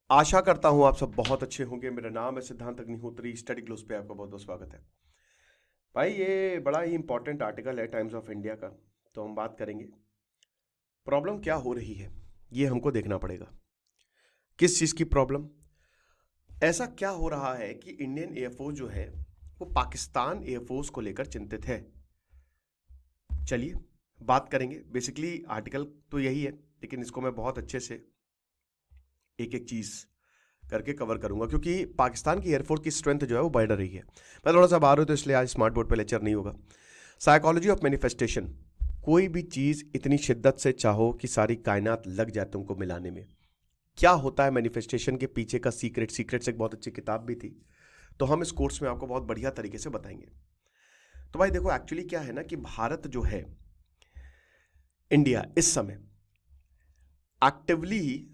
आशा करता हूं आप सब बहुत अच्छे होंगे। मेरा नाम है सिद्धांत अग्निहोत्री। स्टडी ग्लोस पे आपका बहुत बहुत स्वागत है। भाई ये बड़ा ही इंपॉर्टेंट आर्टिकल है टाइम्स ऑफ इंडिया का, तो हम बात करेंगे प्रॉब्लम क्या हो रही है। ये हमको देखना पड़ेगा किस चीज़ की प्रॉब्लम। ऐसा क्या हो रहा है कि इंडियन एयरफोर्स जो है वो पाकिस्तान एयरफोर्स को लेकर चिंतित है। चलिए बात करेंगे। बेसिकली आर्टिकल तो यही है, लेकिन इसको मैं बहुत अच्छे से एक एक चीज़ करके कवर करूंगा, क्योंकि पाकिस्तान की एयरफोर्स की स्ट्रेंथ जो है वो बढ़ रही है। मैं थोड़ा सा बाहर हूँ तो इसलिए आज स्मार्ट बोर्ड पे लेक्चर नहीं होगा। Psychology of manifestation. कोई भी चीज़ इतनी शिद्दत से चाहो कि सारी कायनात लग जाए तुमको मिलाने में। क्या होता है मैनिफेस्टेशन के पीछे का सीक्रेट। सीक्रेट से एक बहुत अच्छी किताब भी थी, तो हम इस कोर्स में आपको बहुत बढ़िया तरीके से बताएंगे। तो भाई देखो, एक्चुअली क्या है ना कि भारत जो है, इंडिया इस समय एक्टिवली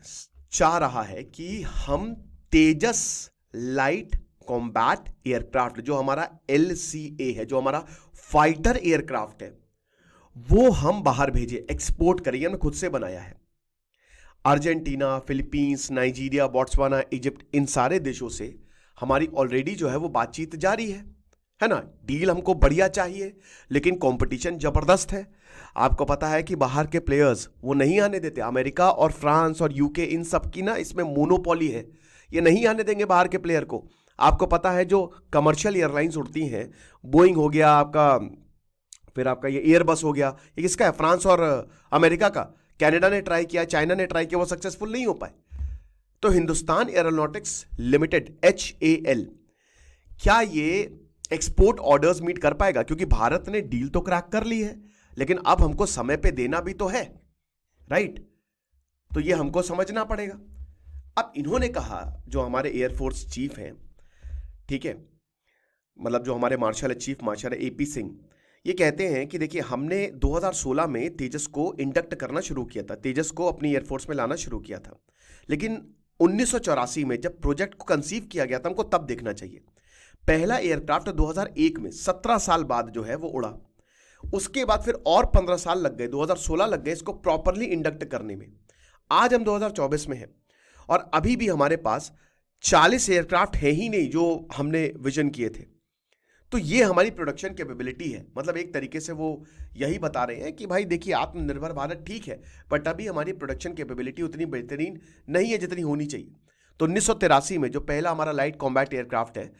चाह रहा है कि हम तेजस लाइट कॉम्बैट एयरक्राफ्ट, जो हमारा LCA है, जो हमारा फाइटर एयरक्राफ्ट है, वो हम बाहर भेजे, एक्सपोर्ट करें। हमने खुद से बनाया है। Argentina, Philippines, Nigeria, Botswana, Egypt, इन सारे देशों से हमारी ऑलरेडी जो है वो बातचीत जारी है ना। डील हमको बढ़िया चाहिए, लेकिन कंपटीशन जबरदस्त है। आपको पता है कि बाहर के प्लेयर्स वो नहीं आने देते। अमेरिका और फ्रांस और यूके, इन सब की ना इसमें मोनोपोली है। ये नहीं आने देंगे बाहर के प्लेयर को। आपको पता है जो कमर्शियल एयरलाइंस उड़ती हैं, बोइंग हो गया आपका, फिर आपका ये एयरबस हो गया, ये किसका है? फ्रांस और अमेरिका का। कनाडा ने ट्राई किया, चाइना ने ट्राई किया, वो सक्सेसफुल नहीं हो पाए। तो हिंदुस्तान एरोनॉटिक्स लिमिटेड, HAL, क्या ये एक्सपोर्ट ऑर्डर्स मीट कर पाएगा? क्योंकि भारत ने डील तो क्रैक कर ली है, लेकिन अब हमको समय पे देना भी तो है, राइट? तो ये हमको समझना पड़ेगा। अब इन्होंने कहा, जो हमारे एयरफोर्स चीफ हैं, ठीक है, मतलब जो हमारे मार्शल है, चीफ मार्शल है AP सिंह, ये कहते हैं कि देखिए, हमने 2016 में तेजस को इंडक्ट करना शुरू किया था, तेजस को अपनी एयरफोर्स में लाना शुरू किया था, लेकिन 1984 में जब प्रोजेक्ट को कंसीव किया गया था, हमको तब देखना चाहिए। पहला एयरक्राफ्ट 2001 में, 17 साल बाद जो है वो उड़ा। उसके बाद फिर और 15 साल लग गए, 2016 लग गए इसको प्रॉपरली इंडक्ट करने में। आज हम 2024 में हैं, और अभी भी हमारे पास 40 एयरक्राफ्ट है ही नहीं जो हमने विजन किए थे। तो ये हमारी प्रोडक्शन कैपेबिलिटी है। मतलब एक तरीके से वो यही बता रहे हैं कि भाई देखिए, आत्मनिर्भर भारत ठीक है, बट अभी हमारी प्रोडक्शन कैपेबिलिटी उतनी बेहतरीन नहीं है जितनी होनी चाहिए। तो 1983 में जो पहला हमारा लाइट कॉम्बैट एयरक्राफ्ट है,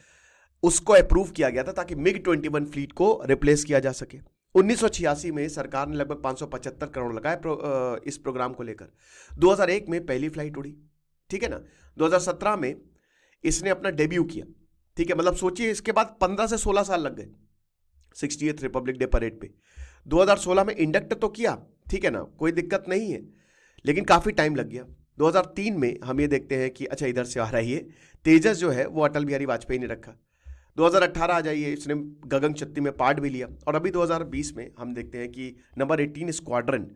उसको अप्रूव किया गया था ताकि MiG-21 फ्लीट को रिप्लेस किया जा सके। 1986 में सरकार ने लगभग 575 करोड़ लगाए इस प्रोग्राम को लेकर। 2001 में पहली फ्लाइट उड़ी, ठीक है ना। 2017 में इसने अपना डेब्यू किया, ठीक है। मतलब सोचिए, इसके बाद 15 से 16 साल लग गए 68th रिपब्लिक डे परेड पे। 2016 में इंडक्ट तो किया, ठीक है ना, कोई दिक्कत नहीं है, लेकिन काफ़ी टाइम लग गया। 2003 में हम ये देखते हैं कि अच्छा, इधर से आ रही है तेजस जो है वो अटल बिहारी वाजपेयी ने रखा। 2018 आ जाइए, इसने गगनचक्की में पार्ट भी लिया, और अभी 2020 में हम देखते हैं कि नंबर 18 स्क्वाड्रन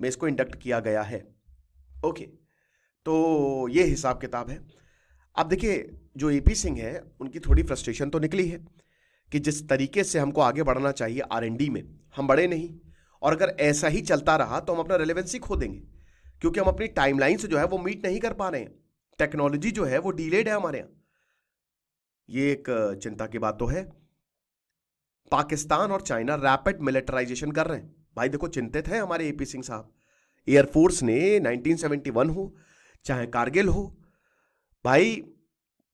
में इसको इंडक्ट किया गया है। ओके, तो ये हिसाब किताब है। अब देखिए, जो AP सिंह है, उनकी थोड़ी फ्रस्ट्रेशन तो निकली है कि जिस तरीके से हमको आगे बढ़ना चाहिए R&D में, हम बढ़े नहीं। और अगर ऐसा ही चलता रहा तो हम अपना रेलेवेंसी खो देंगे, क्योंकि हम अपनी टाइमलाइन से जो है वो मीट नहीं कर पा रहे हैं। टेक्नोलॉजी जो है वो डिलेड है हमारे यहाँ। ये एक चिंता की बात तो है। पाकिस्तान और चाइना रैपिड मिलिटराइजेशन कर रहे हैं। भाई देखो, चिंतित है हमारे AP सिंह साहब। एयरफोर्स ने 1971 हो चाहे कारगिल हो, भाई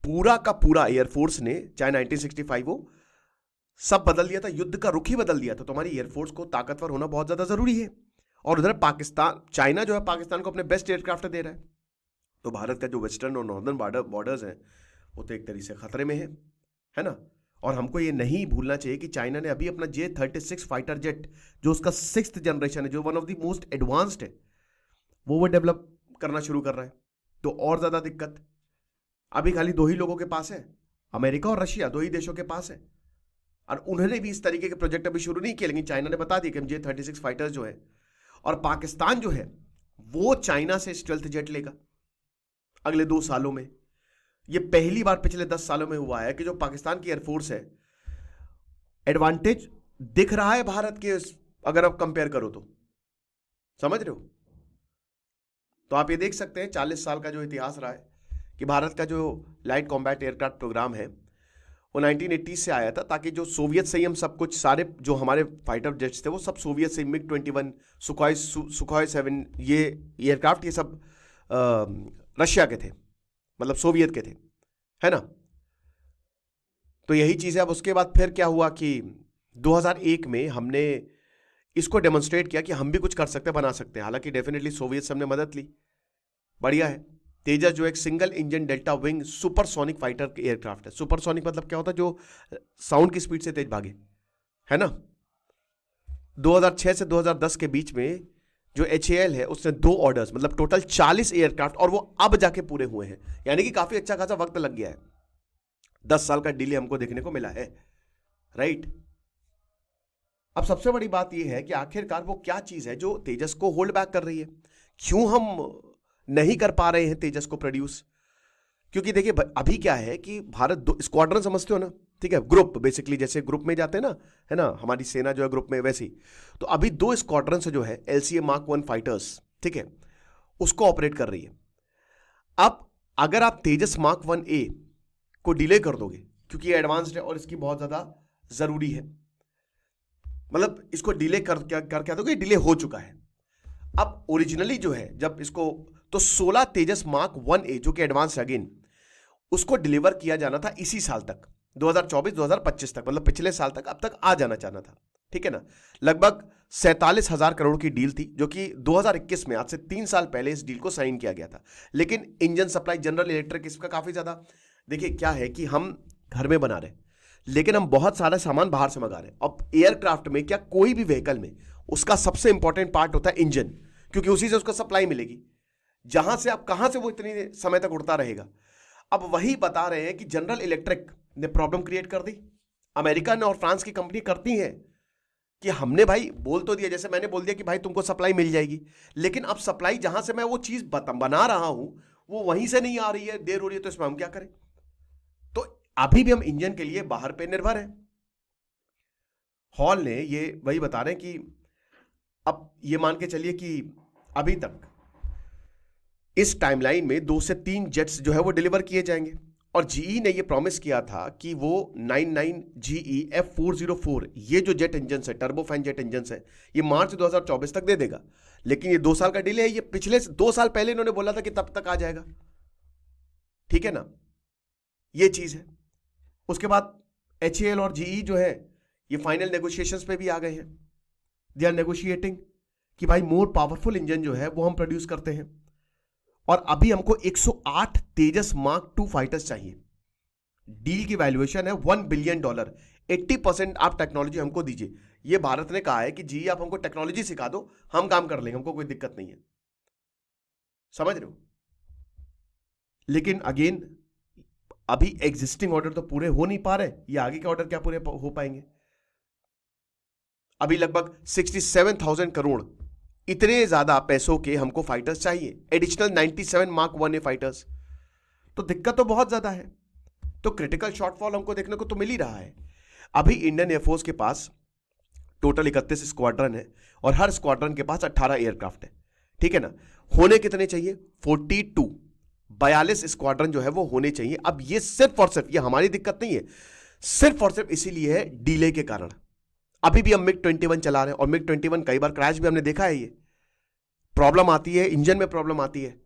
पूरा का पूरा एयरफोर्स ने, चाहे 1965 हो, सब बदल दिया था। युद्ध का रुख ही बदल दिया था। तो हमारी एयरफोर्स को ताकतवर होना बहुत ज्यादा जरूरी है। और उधर पाकिस्तान, चाइना जो है पाकिस्तान को अपने बेस्ट एयरक्राफ्ट दे रहा है। तो भारत का जो वेस्टर्न और नॉर्दर्न बॉर्डर्स हैं, वो तो एक तरीके से खतरे में है ना। और हमको ये नहीं भूलना चाहिए कि चाइना ने अभी अपना J-36 फाइटर जेट, जो उसका 6th जनरेशन है, जो one of the most advanced है, वो डेवलप करना शुरू कर रहा है। तो और ज्यादा दिक्कत। अभी खाली दो ही लोगों के पास है, अमेरिका और रशिया, दो ही देशों के पास है। और उन्होंने भी इस तरीके के प्रोजेक्ट अभी शुरू नहीं किए, लेकिन चाइना ने बता दिया कि हम J-36 फाइटर्स जो है, और पाकिस्तान जो है वो चाइना से स्टेल्थ जेट लेगा अगले 2 सालों में। ये पहली बार पिछले 10 सालों में हुआ है कि जो पाकिस्तान की एयरफोर्स है, एडवांटेज दिख रहा है भारत के, अगर आप कंपेयर करो तो। समझ रहे हो? तो आप ये देख सकते हैं 40 साल का जो इतिहास रहा है कि भारत का जो लाइट कॉम्बैट एयरक्राफ्ट प्रोग्राम है वो 1980 से आया था, ताकि जो सोवियत से ही हम सब कुछ, सारे जो हमारे फाइटर जेट्स थे वो सब सोवियत से, मिग 21, सुखोई 7, ये एयरक्राफ्ट, ये सब रशिया के थे, मतलब सोवियत के थे, है ना। तो यही चीज़ है। अब उसके बाद फिर क्या हुआ कि 2001 में हमने इसको डेमोन्स्ट्रेट किया कि हम भी कुछ कर सकते हैं, बना सकते हैं। हालांकि डेफिनेटली सोवियत से हमने मदद ली, बढ़िया है। तेजस जो एक single engine delta wing supersonic fighter aircraft है। सुपरसोनिक मतलब क्या होता है? जो साउंड की स्पीड से तेज भागे, है ना। 2006 से 2010 के बीच में जो HAL है उसने 2 ऑर्डर्स, मतलब टोटल 40 एयरक्राफ्ट, और वो अब जाके पूरे हुए हैं, यानी कि काफी अच्छा खासा वक्त लग गया है। 10 साल का डिले हमको देखने को मिला है, राइट। अब सबसे बड़ी बात यह है कि आखिरकार वो क्या चीज है जो तेजस को होल्ड बैक कर रही है? क्यों हम नहीं कर पा रहे हैं तेजस को प्रोड्यूस? क्योंकि देखिए अभी क्या है कि भारत 2 स्क्वाड्रन समझते हो ना, ठीक है, ग्रुप, बेसिकली जैसे ग्रुप में जाते हैं ना, है ना, हमारी सेना जो है ग्रुप में, वैसी। तो अभी 2 स्क्वाड्रन से जो है LCA Mark 1 फाइटर्स, ठीक है, उसको ऑपरेट कर रही है। अब अगर आप तेजस Mark 1A को डिले कर दोगे, क्योंकि ये एडवांस्ड है और इसकी बहुत ज्यादा जरूरी है, मतलब इसको डिले कर क्या दोगे, डिले हो चुका है। अब ओरिजिनली जो है जब इसको, तो 16 तेजस Mark 1A जो कि एडवांस अगेन, उसको डिलीवर किया जाना था इसी साल तक, 2024-2025 तक, मतलब पिछले साल तक, अब तक आ जाना चाहना था, ठीक है ना। लगभग 47,000 करोड़ की डील थी, जो कि 2021 में, आज से 3 साल पहले इस डील को साइन किया गया था। लेकिन इंजन सप्लाई, जनरल इलेक्ट्रिक, इसका काफी ज्यादा, देखिए क्या है कि हम घर में बना रहे हैं, लेकिन हम बहुत सारा सामान बाहर से मंगा रहे हैं। अब एयरक्राफ्ट में, क्या कोई भी व्हीकल में, उसका सबसे इंपॉर्टेंट पार्ट होता है इंजन, क्योंकि उसी से उसको सप्लाई मिलेगी। जहां से आप, कहां से वो इतनी समय तक उड़ता रहेगा? अब वही बता रहे हैं कि जनरल इलेक्ट्रिक ने प्रॉब्लम क्रिएट कर दी। अमेरिका ने और फ्रांस की कंपनी करती हैं कि हमने भाई बोल तो दिया, जैसे मैंने बोल दिया कि भाई तुमको सप्लाई मिल जाएगी, लेकिन अब सप्लाई जहां से मैं वो चीज बना रहा हूं वो वहीं से नहीं आ रही है, देर हो रही है, तो इसमें हम क्या करें? तो अभी भी हम इंजन के लिए बाहर पे निर्भर हैं। हॉल ने ये वही बता रहे हैं कि अब ये मान के चलिए कि अभी तक इस टाइमलाइन में 2 से 3 जेट्स जो है वो डिलीवर किए जाएंगे, और जीई ने ये प्रॉमिस किया था कि वो 99 GE F404, ये जो जेट इंजन है, टर्बोफैन जेट इंजन है, ये मार्च 2024 तक दे देगा। लेकिन ये 2 साल का डिले है, ये पिछले 2 साल पहले इन्होंने बोला था कि तब तक आ जाएगा, ठीक है ना, ये चीज है। उसके बाद HAL और GE जो है ये फाइनल नेगोशिएशंस पे भी आ गए हैं। दे आर नेगोशिएटिंग कि भाई मोर पावरफुल इंजन जो है वो हम प्रोड्यूस करते हैं, और अभी हमको 108 तेजस Mark 2 फाइटर्स चाहिए। डील की वैल्यूएशन है $1 बिलियन। 80% आप टेक्नोलॉजी हमको दीजिए। ये भारत ने कहा है कि जी आप हमको टेक्नोलॉजी सिखा दो, हम काम कर लेंगे, हमको कोई दिक्कत नहीं है, समझ रहे हो। लेकिन अगेन अभी एग्जिस्टिंग ऑर्डर तो पूरे हो नहीं पा रहे, ये आगे के ऑर्डर क्या पूरे हो पाएंगे? अभी लगभग 67,000 करोड़, इतने ज्यादा पैसों के हमको फाइटर्स चाहिए, एडिशनल 97 Mark 1A फाइटर्स। तो दिक्कत तो बहुत ज्यादा है। तो क्रिटिकल शॉर्टफॉल हमको देखने को तो मिल ही रहा है। अभी इंडियन एयरफोर्स के पास टोटल 31 स्क्वाड्रन है, और हर स्क्वाड्रन के पास 18 एयरक्राफ्ट है, ठीक है ना। होने कितने चाहिए? 42, 42 स्क्वाड्रन जो है वो होने चाहिए। अब ये सिर्फ और सिर्फ, ये हमारी दिक्कत नहीं है, सिर्फ और सिर्फ इसीलिए है डिले के कारण। अभी भी हम मिग 21 चला रहे हैं, और मिग 21 कई बार क्रैश भी हमने देखा है। ये प्रॉब्लम आती है, इंजन में प्रॉब्लम आती है।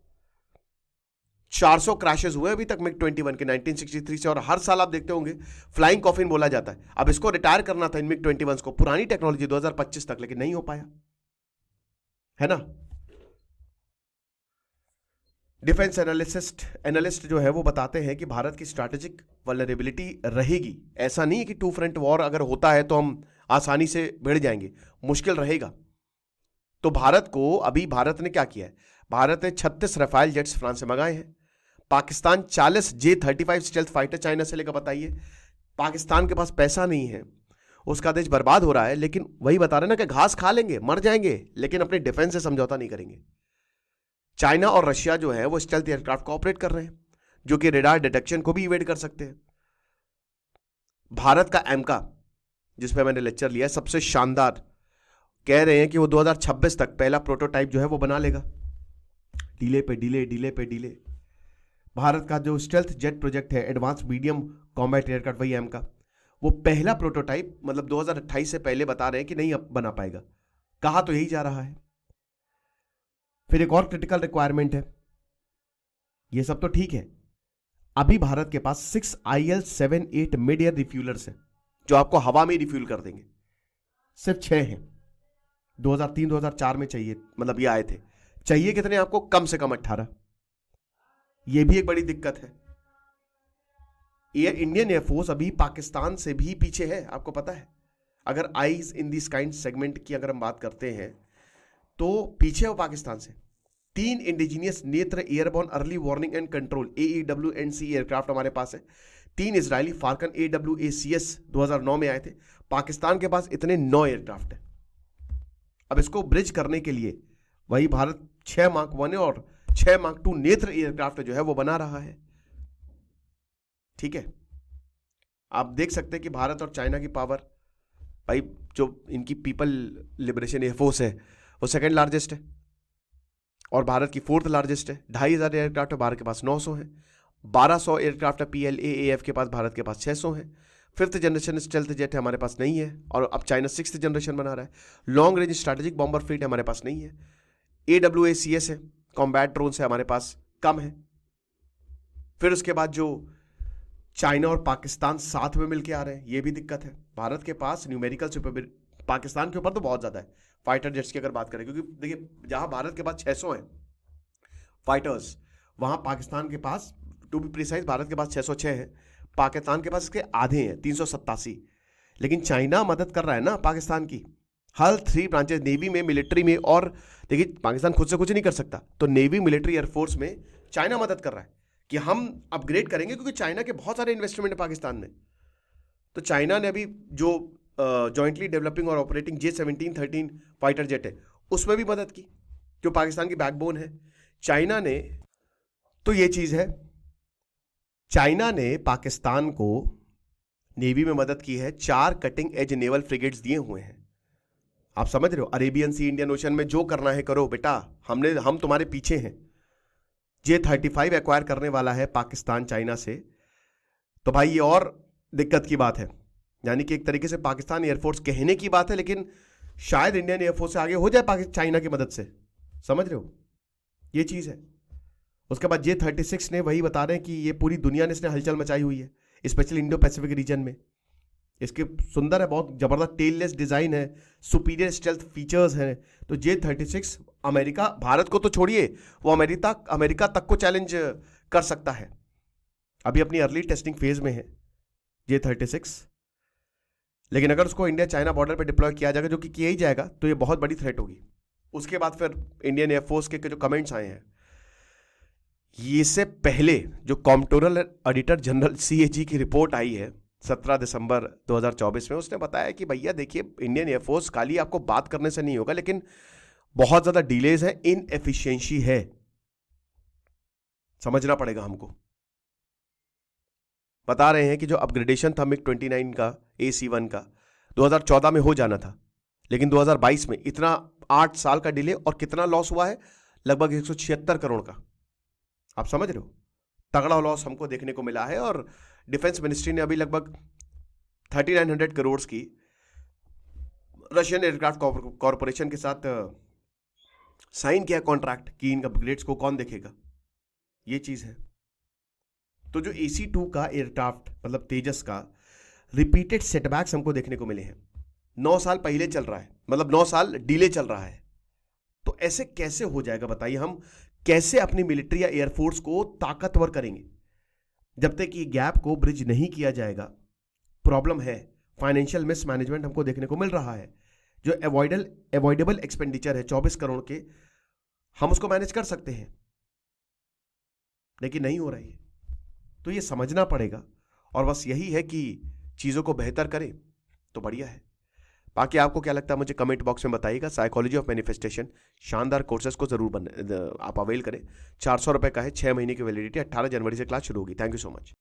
400 क्रैशेस हुए अभी तक मिग 21 के 1963 से, और हर साल आप देखते होंगे फ्लाइंग कॉफिन बोला जाता है। अब इसको रिटायर करना था इन मिग 21 को, पुरानी टेक्नोलॉजी 2025 तक, लेकिन नहीं हो पाया, है ना। डिफेंस एनालिस्ट जो है वो बताते हैं कि भारत की स्ट्रैटेजिक वल्नरेबिलिटी रहेगी। ऐसा नहीं है कि 2 फ्रंट वॉर अगर होता है तो हम आसानी से भिड़ जाएंगे, मुश्किल रहेगा। तो भारत को, अभी भारत ने क्या किया है? भारत ने 36 रफाल जेट्स फ्रांस से मंगाए हैं। Pakistan 40 J-35 stealth fighter China से लेकर। बताइए, पाकिस्तान के पास पैसा नहीं है, उसका देश बर्बाद हो रहा है, लेकिन वही बता रहे ना कि घास खा लेंगे, मर जाएंगे, लेकिन अपने डिफेंस से समझौता नहीं करेंगे। चाइना और रशिया जो है वो स्टेल्थ एयरक्राफ्ट को ऑपरेट कर रहे हैं, जो कि रेडार डिटेक्शन को भी इवेड कर सकते हैं। भारत का एमका, जिसपे मैंने लेक्चर लिया है, सबसे शानदार, कह रहे हैं कि वो 2026 तक पहला प्रोटोटाइप जो है वो बना लेगा। डिले पे डिले, डिले पे डिले। भारत का जो स्टेल्थ जेट प्रोजेक्ट है, advance medium combat aircraft VM का, वो पहला प्रोटोटाइप मतलब 2028 से पहले बता रहे हैं कि नहीं अब बना पाएगा। कहा तो यही जा रहा है। फिर एक और क्रिटिकल रिक्वायरमेंट है, ये सब तो ठीक है, अभी भारत के पास 6 IL-78 मिड एयर रिफ्यूलर्स हैं जो आपको हवा में रिफ्यूल कर देंगे। सिर्फ 6 हैं। 2003-2004 में चाहिए, मतलब ये आए थे। चाहिए कितने आपको? कम से कम 18। ये भी एक बड़ी दिक्कत है। इंडियन एयरफोर्स अभी पाकिस्तान से भी पीछे है, आपको पता है। अगर eyes in this kind segment की अगर हम बात करते हैं तो पीछे हो पाकिस्तान से। 3 इंडिजीनियस नेत्र airborne early warning and control AEW&C aircraft हमारे पास है। 3 इजरायली फाल्कन AWACS 2009 में आए थे। पाकिस्तान के पास इतने 9 एयरक्राफ्ट है। अब इसको ब्रिज करने के लिए वही भारत 6 Mark 1 और 6 Mark 2 नेत्र एयरक्राफ्ट जो है वो बना रहा है। ठीक है, आप देख सकते हैं कि भारत और चाइना की पावर, भाई जो इनकी पीपल लिबरेशन एयरफोर्स है वो सेकंड लार्जेस्ट है और भारत की 4th लार्जेस्ट है। 2500 एयरक्राफ्ट है, भारत के पास 900 है। 1200 एयरक्राफ्ट है PLA-AF के पास, भारत के पास 600 है। 5th जनरेशन स्टेल्थ जेट है, हमारे पास नहीं है। और अब चाइना 6th जनरेशन बना रहा है। Long range strategic bomber fleet हमारे पास नहीं है। AWACS है, कॉम्बैट ड्रोन्स है हमारे पास कम है। फिर उसके बाद जो चाइना और पाकिस्तान साथ में मिलकर आ रहे हैं, ये भी दिक्कत है। भारत के पास न्यूमेरिकल सुपर पाकिस्तान के ऊपर तो बहुत ज्यादा है फाइटर जेट्स की अगर बात करें, क्योंकि देखिए जहां भारत के पास 600 है फाइटर्स, वहां पाकिस्तान के पास, टू बी प्रिसाइज, भारत के पास 606 है, पाकिस्तान के पास इसके आधे हैं 387। लेकिन चाइना मदद कर रहा है ना पाकिस्तान की, हर 3 ब्रांचेस, नेवी में, मिलिट्री में। और देखिए पाकिस्तान खुद से कुछ नहीं कर सकता, तो नेवी, मिलिट्री, एयरफोर्स में चाइना मदद कर रहा है कि हम अपग्रेड करेंगे, क्योंकि चाइना के बहुत सारे इन्वेस्टमेंट है पाकिस्तान में। तो चाइना ने अभी जो जॉइंटली डेवलपिंग और ऑपरेटिंग J-17-13 फाइटर जेट है उसमें भी मदद की, जो पाकिस्तान की बैकबोन है। चाइना ने, तो ये चीज है, चाइना ने पाकिस्तान को नेवी में मदद की है। 4 कटिंग एज नेवल फ्रिगेट्स दिए हुए हैं। आप समझ रहे हो, अरेबियन सी, इंडियन ओशन में जो करना है करो बेटा, हम तुम्हारे पीछे हैं। J-35 एक्वायर करने वाला है पाकिस्तान चाइना से, तो भाई ये और दिक्कत की बात है। यानी कि एक तरीके से पाकिस्तान एयरफोर्स कहने की बात है, लेकिन शायद इंडियन एयरफोर्स से आगे हो जाए चाइना की मदद से। समझ रहे हो, ये चीज है। उसके बाद J-36 ने, वही बता रहे हैं कि ये पूरी दुनिया ने इसने हलचल मचाई हुई है, स्पेशली इंडो पैसिफिक रीजन में। इसके सुंदर है, बहुत जबरदस्त टेललेस डिजाइन है, सुपीरियर स्टेल्थ फीचर्स हैं। तो J-36 अमेरिका, भारत को तो छोड़िए, वो अमेरिका तक को चैलेंज कर सकता है। अभी अपनी अर्ली टेस्टिंग फेज में है J-36, लेकिन अगर उसको इंडिया चाइना बॉर्डर पे डिप्लॉय किया जाएगा, जो कि किया ही जाएगा, तो ये बहुत बड़ी थ्रेट होगी। उसके बाद फिर इंडियन एयरफोर्स के जो कमेंट्स आए हैं, इससे पहले जो कॉम्प्ट्रोलर ऑडिटर जनरल CAG की रिपोर्ट आई है 17 दिसंबर 2024 में, उसने बताया कि भैया देखिए, इंडियन एयरफोर्स खाली आपको बात करने से नहीं होगा, लेकिन बहुत ज्यादा डिलेज है, इनएफिशिएंसी है, समझना पड़ेगा हमको। बता रहे हैं कि जो अपग्रेडेशन था MiG-29 का, AC-1 का, 2014 में हो जाना था, लेकिन 2022 में इतना 8 साल का डिले, और कितना लॉस हुआ है? लगभग 176 करोड़ का। आप समझ रहे हो, तगड़ा लॉस हमको देखने को मिला है। और डिफेंस मिनिस्ट्री ने अभी लगभग 3900 करोड़ की रशियन एयरक्राफ्ट कॉर्पोरेशन के साथ साइन किया कॉन्ट्रैक्ट कि इन अपग्रेड्स को कौन देखेगा, ये चीज है। तो जो AC-2 का एयरक्राफ्ट, मतलब तेजस का, रिपीटेड सेटबैक्स हमको देखने को मिले हैं। 9 साल पहले चल रहा है, मतलब 9 साल डिले चल रहा है। तो ऐसे कैसे हो जाएगा बताइए? हम कैसे अपनी मिलिट्री या एयरफोर्स को ताकतवर करेंगे जब तक ये गैप को ब्रिज नहीं किया जाएगा? प्रॉब्लम है, फाइनेंशियल मिसमैनेजमेंट हमको देखने को मिल रहा है। जो अवॉइडेबल एक्सपेंडिचर है 24 करोड़ के, हम उसको मैनेज कर सकते हैं, लेकिन नहीं हो रही है। तो ये समझना पड़ेगा, और बस यही है कि चीजों को बेहतर करें तो बढ़िया है। बाकी आपको क्या लगता है मुझे कमेंट बॉक्स में बताइएगा। साइकोलॉजी ऑफ मैनिफेस्टेशन शानदार कोर्सेज को जरूर आप अवेल करें। 400 रुपए का है, 6 महीने की वैलिडिटी, 18 जनवरी से क्लास शुरू होगी। Thank you so much.